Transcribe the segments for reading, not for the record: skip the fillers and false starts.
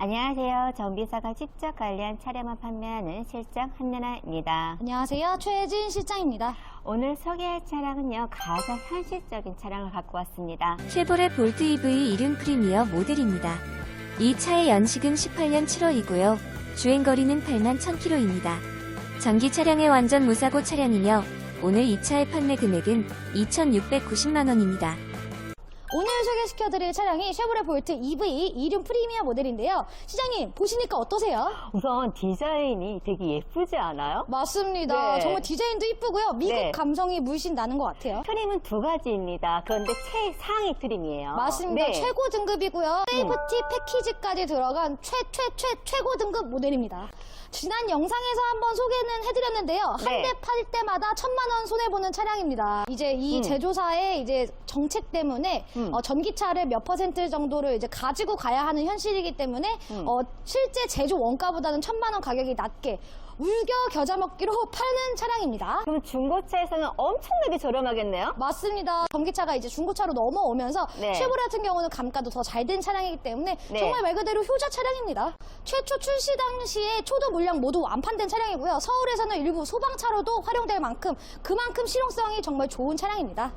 안녕하세요. 정비사가 직접 관리한 차량만 판매하는 실장 한나나입니다. 안녕하세요. 최혜진 실장입니다. 오늘 소개할 차량은요, 가장 현실적인 차량을 갖고 왔습니다. 쉐보레 볼트 EV 이륜 프리미어 모델입니다. 이 차의 연식은 18년 7월이고요. 주행거리는 8만 1000km입니다. 전기 차량의 완전 무사고 차량이며 오늘 이 차의 판매 금액은 2,690만원입니다. 오늘 소개시켜드릴 차량이 쉐보레 볼트 EV 이륜 프리미어 모델인데요. 시장님 보시니까 어떠세요? 우선 디자인이 되게 예쁘지 않아요? 맞습니다. 네. 정말 디자인도 이쁘고요. 미국 네. 감성이 물씬 나는 것 같아요. 트림은 두 가지입니다. 그런데 최상위 트림이에요. 맞습니다. 네. 최고 등급이고요. 세이프티 패키지까지 들어간 최고 등급 모델입니다. 지난 영상에서 한번 소개는 해드렸는데요. 한 네. 대 팔 때마다 1000만원 손해보는 차량입니다. 이제 이 제조사의 이제 정책 때문에 전기차를 몇 퍼센트 정도를 이제 가지고 가야 하는 현실이기 때문에 실제 제조 원가보다는 1000만원 가격이 낮게 울겨 겨자 먹기로 파는 차량입니다. 그럼 중고차에서는 엄청나게 저렴하겠네요? 맞습니다. 전기차가 이제 중고차로 넘어오면서 네. 쉐보레 같은 경우는 감가도 더 잘 된 차량이기 때문에 네. 정말 말 그대로 효자 차량입니다. 최초 출시 당시에 초도 물량 모두 완판된 차량이고요. 서울에서는 일부 소방차로도 활용될 만큼 그만큼 실용성이 정말 좋은 차량입니다.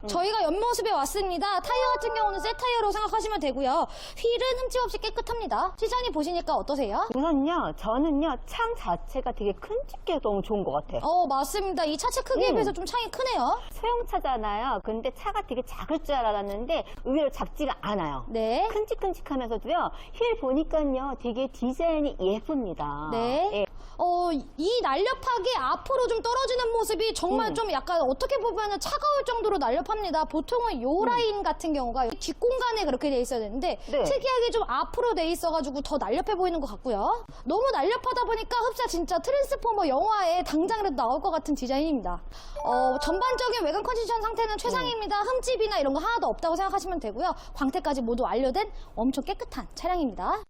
저희가 옆모습에 왔습니다. 타이어 같은 경우는 새 타이어로 생각하시면 되고요. 휠은 흠집 없이 깨끗합니다. 시장님 보시니까 어떠세요? 우선요, 저는요, 창 자체가 되게 큰 집게 너무 좋은 것 같아요. 맞습니다. 이 차체 크기에 비해서 좀 창이 크네요. 소형차잖아요. 근데 차가 되게 작을 줄 알았는데 의외로 작지가 않아요. 네. 큼직큼직하면서도요. 휠 보니까요. 되게 디자인이 예쁩니다. 네. 예. 이 날렵하게 앞으로 좀 떨어지는 모습이 정말 좀 약간 어떻게 보면 차가울 정도로 날렵합니다. 보통은 요 라인 같은 경우가 뒷공간에 그렇게 돼 있어야 되는데 네. 특이하게 좀 앞으로 돼 있어가지고 더 날렵해 보이는 것 같고요. 너무 날렵하다 보니까 흡사 진짜 트랜스포머 영화에 당장이라도 나올 것 같은 디자인입니다. 전반적인 외관 컨디션 상태는 최상입니다. 흠집이나 이런 거 하나도 없다고 생각하시면 되고요. 광택까지 모두 완료된 엄청 깨끗한 차량입니다.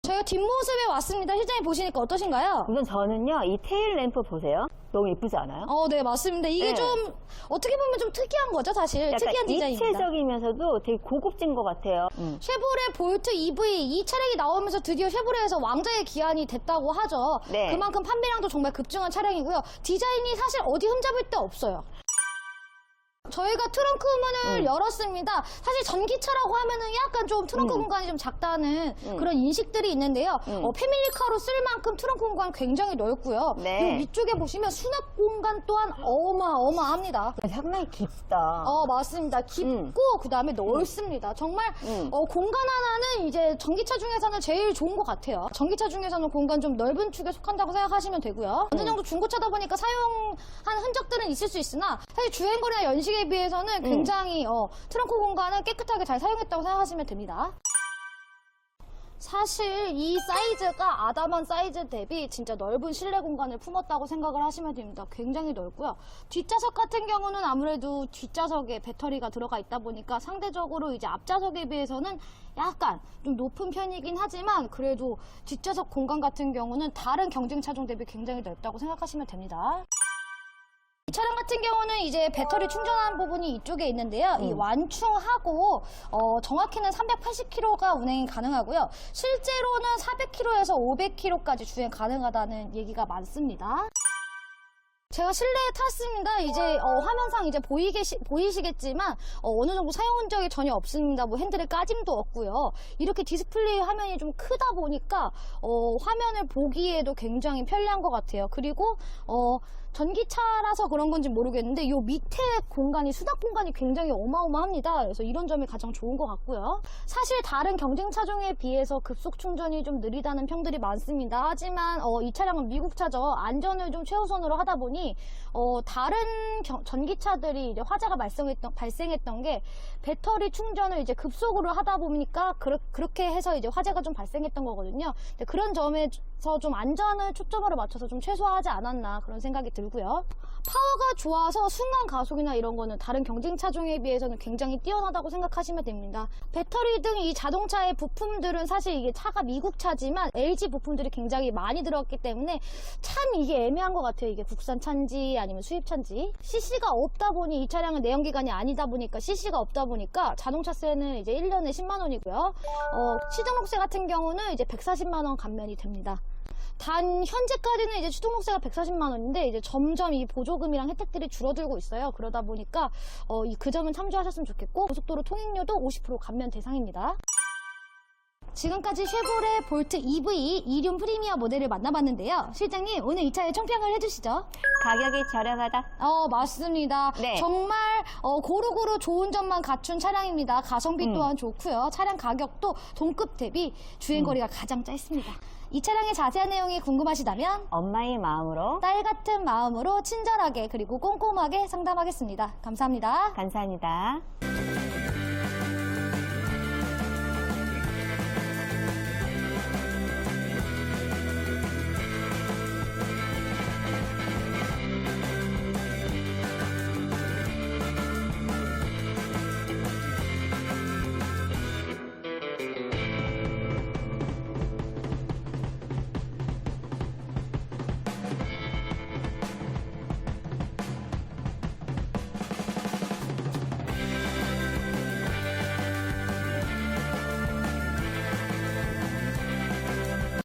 저희가 뒷모습에 왔습니다. 실장님 보시니까 어떠신가요? 우선 저는요. 이 테일 램프 보세요. 너무 예쁘지 않아요? 네, 맞습니다. 이게 네. 좀 어떻게 보면 좀 특이한 거죠, 사실. 약간 특이한 디자인입니다. 입체적이면서도 되게 고급진 것 같아요. 쉐보레 볼트 EV 이 차량이 나오면서 드디어 쉐보레에서 왕자의 기한이 됐다고 하죠. 네. 그만큼 판매량도 정말 급증한 차량이고요. 디자인이 사실 어디 흠잡을 데 없어요. 저희가 트렁크 문을 열었습니다. 사실 전기차라고 하면은 약간 좀 트렁크 공간이 좀 작다는 그런 인식들이 있는데요. 패밀리카로 쓸 만큼 트렁크 공간 굉장히 넓고요. 네. 이 위쪽에 보시면 수납 공간 또한 어마어마합니다. 상당히 깊다. 맞습니다. 깊고 그다음에 넓습니다. 정말 공간 하나는 이제 전기차 중에서는 제일 좋은 것 같아요. 전기차 중에서는 공간 좀 넓은 축에 속한다고 생각하시면 되고요. 어느 정도 중고차다 보니까 사용한 흔적들은 있을 수 있으나 사실 주행거리나 연식에 비해서는 굉장히 트렁크 공간을 깨끗하게 잘 사용했다고 생각하시면 됩니다. 사실 이 사이즈가 아담한 사이즈 대비 진짜 넓은 실내 공간을 품었다고 생각을 하시면 됩니다. 굉장히 넓고요. 뒷좌석 같은 경우는 아무래도 뒷좌석에 배터리가 들어가 있다 보니까 상대적으로 이제 앞좌석에 비해서는 약간 좀 높은 편이긴 하지만 그래도 뒷좌석 공간 같은 경우는 다른 경쟁 차종 대비 굉장히 넓다고 생각하시면 됩니다. 이 차량 같은 경우는 이제 배터리 충전하는 부분이 이쪽에 있는데요. 이 완충하고 정확히는 380km가 운행이 가능하고요. 실제로는 400km에서 500km까지 주행 가능하다는 얘기가 많습니다. 제가 실내에 탔습니다. 이제 화면상 이제 보이시겠지만 어느 정도 사용 흔적이 전혀 없습니다. 뭐 핸들에 까짐도 없고요. 이렇게 디스플레이 화면이 좀 크다 보니까 화면을 보기에도 굉장히 편리한 것 같아요. 그리고 전기차라서 그런 건지 모르겠는데 이 밑에 공간이 수납 공간이 굉장히 어마어마합니다. 그래서 이런 점이 가장 좋은 것 같고요. 사실 다른 경쟁 차종에 비해서 급속 충전이 좀 느리다는 평들이 많습니다. 하지만 이 차량은 미국 차죠. 안전을 좀 최우선으로 하다 보니 다른 전기차들이 이제 화재가 발생했던 게 배터리 충전을 이제 급속으로 하다 보니까 그렇게 해서 이제 화재가 좀 발생했던 거거든요. 근데 그런 점에 좀 안전을 초점으로 맞춰서 좀 최소화하지 않았나 그런 생각이 들고요. 파워가 좋아서 순간 가속이나 이런 거는 다른 경쟁 차종에 비해서는 굉장히 뛰어나다고 생각하시면 됩니다. 배터리 등 이 자동차의 부품들은 사실 이게 차가 미국 차지만 LG 부품들이 굉장히 많이 들어갔기 때문에 참 이게 애매한 것 같아요. 이게 국산 차인지 아니면 수입 차인지. CC가 없다 보니 이 차량은 내연기관이 아니다 보니까 CC가 없다 보니까 자동차세는 이제 1년에 10만 원이고요. 취등록세 같은 경우는 이제 140만 원 감면이 됩니다. 단 현재까지는 이제 취등록세가 140만 원인데 이제 점점 이 보조금이랑 혜택들이 줄어들고 있어요. 그러다 보니까 그 점은 참조하셨으면 좋겠고 고속도로 통행료도 50% 감면 대상입니다. 지금까지 쉐보레 볼트 EV 이륜 프리미어 모델을 만나봤는데요. 실장님 오늘 이 차의 총평을 해주시죠. 가격이 저렴하다. 맞습니다. 네. 정말 고루고루 좋은 점만 갖춘 차량입니다. 가성비 또한 좋고요. 차량 가격도 동급 대비 주행거리가 가장 짧습니다. 이 차량의 자세한 내용이 궁금하시다면 엄마의 마음으로 딸 같은 마음으로 친절하게 그리고 꼼꼼하게 상담하겠습니다. 감사합니다. 감사합니다.